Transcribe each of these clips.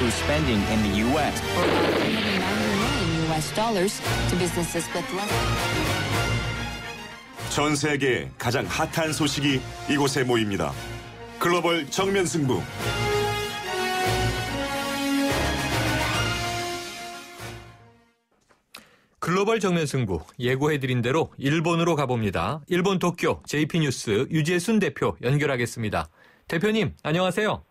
through spending in the U.S. for about $390 million to businesses with less. 전 세계의 가장 핫한 소식이 이곳에 모입니다. 글로벌 정면 승부. 글로벌 정면 승부 예고해드린 대로 일본으로 가봅니다. 일본 도쿄 JP뉴스 유재순 대표 연결하겠습니다. 대표님 안녕하세요.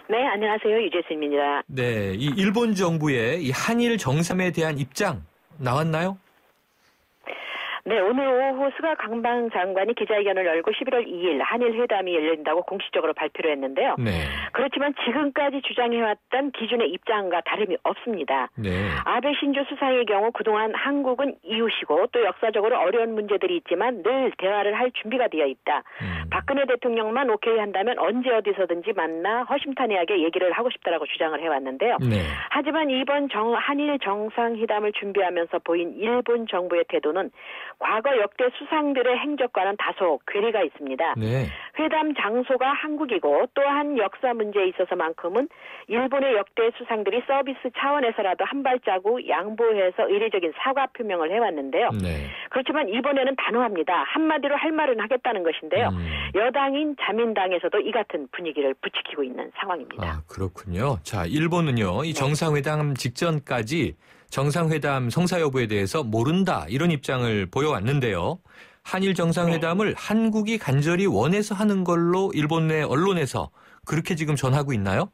네, 안녕하세요. 유재순입니다. 네, 이 일본 정부의 이 한일 정상에 대한 입장 나왔나요? 네, 오늘 오후 스가 관방장관이 기자회견을 열고 11월 2일 한일 회담이 열린다고 공식적으로 발표를 했는데요. 네. 그렇지만 지금까지 주장해왔던 기준의 입장과 다름이 없습니다. 네. 아베 신조 수상의 경우 그동안 한국은 이웃이고 또 역사적으로 어려운 문제들이 있지만 늘 대화를 할 준비가 되어 있다. 박근혜 대통령만 오케이 한다면 언제 어디서든지 만나 허심탄회하게 얘기를 하고 싶다라고 주장을 해왔는데요. 네. 하지만 이번 한일 정상회담을 준비하면서 보인 일본 정부의 태도는 과거 역대 수상들의 행적과는 다소 괴리가 있습니다. 네. 회담 장소가 한국이고 또한 역사 문제에 있어서만큼은 일본의 역대 수상들이 서비스 차원에서라도 한 발자국 양보해서 의례적인 사과 표명을 해왔는데요. 네. 그렇지만 이번에는 단호합니다. 한마디로 할 말은 하겠다는 것인데요. 여당인 자민당에서도 이 같은 분위기를 부추기고 있는 상황입니다. 아, 그렇군요. 자, 일본은요. 이 정상회담 직전까지 정상회담 성사 여부에 대해서 모른다 이런 입장을 보여왔는데요. 한일 정상회담을 한국이 간절히 원해서 하는 걸로 일본 내 언론에서 그렇게 지금 전하고 있나요?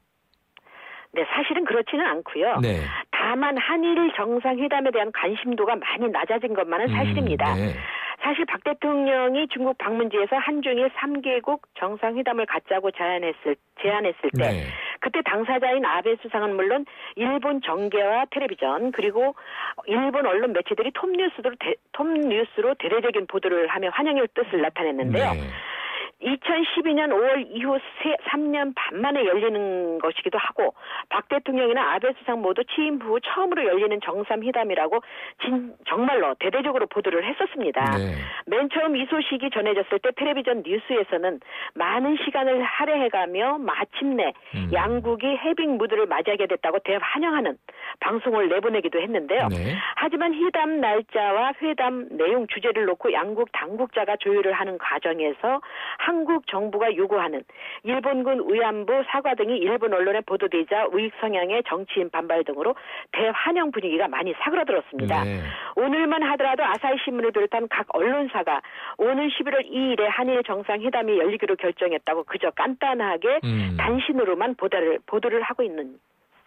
네, 사실은 그렇지는 않고요. 네. 다만 한일 정상회담에 대한 관심도가 많이 낮아진 것만은 사실입니다. 네. 사실 박 대통령이 중국 방문지에서 한중일 3개국 정상회담을 갖자고 제안했을 때 네. 그때 당사자인 아베 수상은 물론 일본 정계와 텔레비전 그리고 일본 언론 매체들이 톱뉴스로 대대적인 보도를 하며 환영의 뜻을 나타냈는데요. 네. 2012년 5월 이후 3년 반 만에 열리는 것이기도 하고 박 대통령이나 아베 수상 모두 취임 후 처음으로 열리는 정상회담이라고 정말로 대대적으로 보도를 했었습니다. 네. 맨 처음 이 소식이 전해졌을 때 텔레비전 뉴스에서는 많은 시간을 할애해가며 마침내 양국이 해빙 무드를 맞이하게 됐다고 대환영하는 방송을 내보내기도 했는데요. 네. 하지만 회담 날짜와 회담 내용 주제를 놓고 양국 당국자가 조율을 하는 과정에서 한국 정부가 요구하는 일본군 위안부 사과 등이 일본 언론에 보도되자 우익 성향의 정치인 반발 등으로 대환영 분위기가 많이 사그라들었습니다. 네. 오늘만 하더라도 아사히 신문을 비롯한 각 언론사가 오는 11월 2일에 한일 정상회담이 열리기로 결정했다고 그저 간단하게 단신으로만 보도를 하고 있는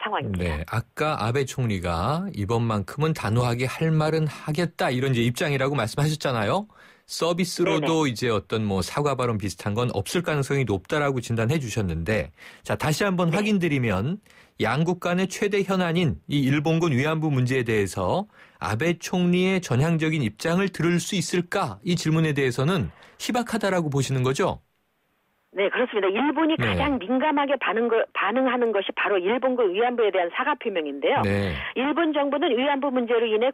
상황입니다. 네, 아까 아베 총리가 이번만큼은 단호하게 할 말은 하겠다 이런 이제 입장이라고 말씀하셨잖아요. 서비스로도 네네. 이제 어떤 뭐 사과 발언 비슷한 건 없을 가능성이 높다라고 진단해 주셨는데, 자 다시 한번 확인드리면 양국 간의 최대 현안인 이 일본군 위안부 문제에 대해서 아베 총리의 전향적인 입장을 들을 수 있을까? 이 질문에 대해서는 희박하다라고 보시는 거죠? 네, 그렇습니다. 일본이 가장 민감하게 반응하는 것이 바로 일본군 위안부에 대한 사과 표명인데요. 네. 일본 정부는 위안부 문제로 인해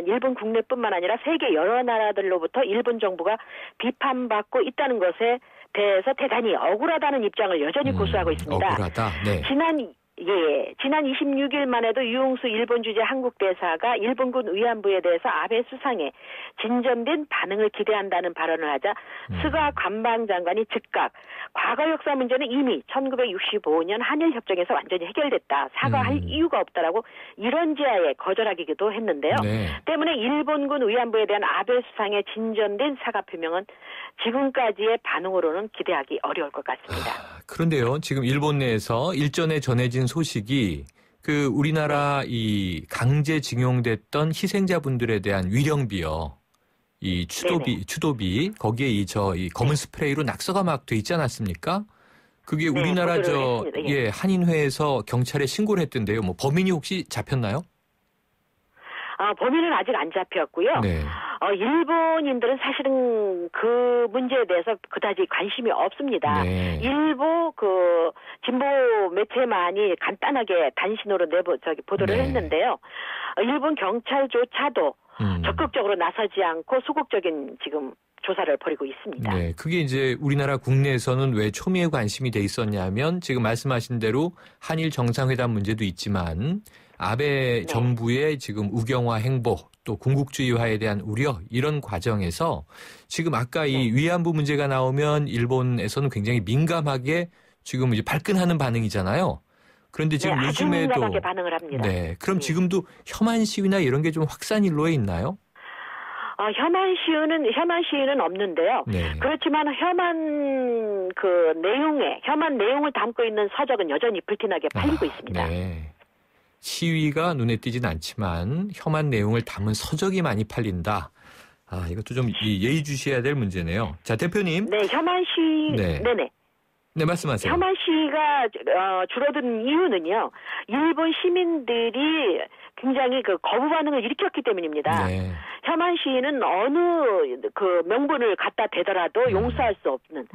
일본 국내뿐만 아니라 세계 여러 나라들로부터 일본 정부가 비판받고 있다는 것에 대해서 대단히 억울하다는 입장을 여전히 고수하고 있습니다. 억울하다. 네. 지난 26일만 해도 유홍수 일본 주재 한국 대사가 일본군 위안부에 대해서 아베 수상에 진전된 반응을 기대한다는 발언을 하자 스가 관방장관이 즉각 과거 역사 문제는 이미 1965년 한일 협정에서 완전히 해결됐다. 사과할 이유가 없다라고 이런 지하에 거절하기도 했는데요. 네. 때문에 일본군 위안부에 대한 아베 수상의 진전된 사과 표명은 지금까지의 반응으로는 기대하기 어려울 것 같습니다. 그런데요, 지금 일본 내에서 일전에 전해진 소식이 그 우리나라 이 강제징용됐던 희생자분들에 대한 위령비요. 이 추도비 거기에 이 검은 스프레이로 낙서가 막 돼 있지 않았습니까? 그게 우리나라 한인회에서 경찰에 신고를 했던데요. 뭐 범인이 혹시 잡혔나요? 범인은 아직 안 잡혔고요. 네. 일본인들은 사실은 그 문제에 대해서 그다지 관심이 없습니다. 네. 일부 진보 매체만이 간단하게 단신으로 보도를 했는데요. 일본 경찰조차도 적극적으로 나서지 않고 소극적인 지금 조사를 벌이고 있습니다. 네, 그게 이제 우리나라 국내에서는 왜 초미에 관심이 돼 있었냐면 지금 말씀하신 대로 한일 정상회담 문제도 있지만 아베 정부의 지금 우경화 행보 또 군국주의화에 대한 우려 이런 과정에서 지금 아까 이 위안부 문제가 나오면 일본에서는 굉장히 민감하게 지금 이제 발끈하는 반응이잖아요. 그런데 지금 아주 요즘에도 민감하게 반응을 합니다. 네, 그럼 지금도 혐한 시위나 이런 게 좀 확산 일로에 있나요? 혐한 시위는 없는데요. 네. 그렇지만 혐한 내용을 담고 있는 서적은 여전히 불티나게 팔리고 있습니다. 네. 시위가 눈에 띄진 않지만 혐한 내용을 담은 서적이 많이 팔린다. 이것도 좀 예의주시해야 될 문제네요. 자, 대표님. 네, 혐한 시위. 네네. 네, 말씀하세요. 혐한 시위가 줄어든 이유는요. 일본 시민들이 굉장히 거부 반응을 일으켰기 때문입니다. 네. 혐한 시위는 어느 명분을 갖다 대더라도 용서할 수 없는,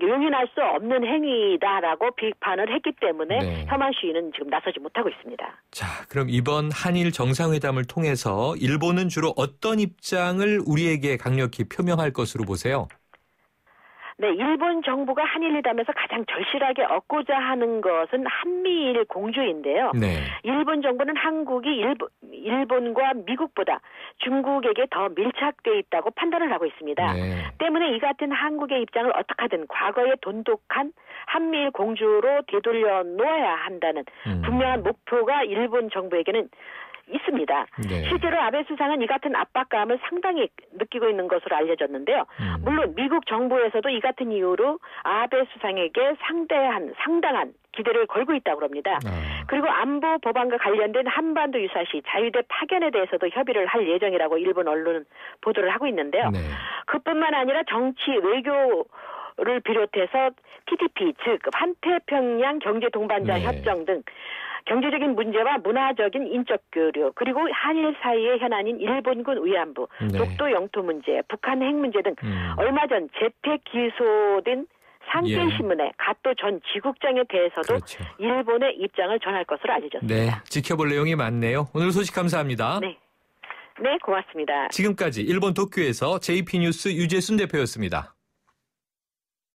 용인할 수 없는 행위다라고 비판을 했기 때문에 혐한 시위는 지금 나서지 못하고 있습니다. 자, 그럼 이번 한일 정상회담을 통해서 일본은 주로 어떤 입장을 우리에게 강력히 표명할 것으로 보세요? 네, 일본 정부가 한일회담에서 가장 절실하게 얻고자 하는 것은 한미일 공조인데요. 네. 일본 정부는 한국이 일본과 미국보다 중국에게 더 밀착돼 있다고 판단을 하고 있습니다. 네. 때문에 이 같은 한국의 입장을 어떻게든 과거의 돈독한 한미일 공조로 되돌려 놓아야 한다는 분명한 목표가 일본 정부에게는 있습니다. 네. 실제로 아베 수상은 이 같은 압박감을 상당히 느끼고 있는 것으로 알려졌는데요. 물론 미국 정부에서도 이 같은 이유로 아베 수상에게 상당한 기대를 걸고 있다고 합니다. 그리고 안보 법안과 관련된 한반도 유사시 자유대 파견에 대해서도 협의를 할 예정이라고 일본 언론은 보도를 하고 있는데요. 네. 그뿐만 아니라 정치, 외교를 비롯해서 TPP, 즉 환태평양 경제동반자 협정 등 경제적인 문제와 문화적인 인적 교류, 그리고 한일 사이의 현안인 일본군 위안부, 독도 영토 문제, 북한 핵 문제 등 얼마 전 재택 기소된 산케이신문의 가토 전 지국장에 대해서도 일본의 입장을 전할 것으로 알려졌습니다. 네, 지켜볼 내용이 많네요. 오늘 소식 감사합니다. 네, 고맙습니다. 지금까지 일본 도쿄에서 JP뉴스 유재순 대표였습니다.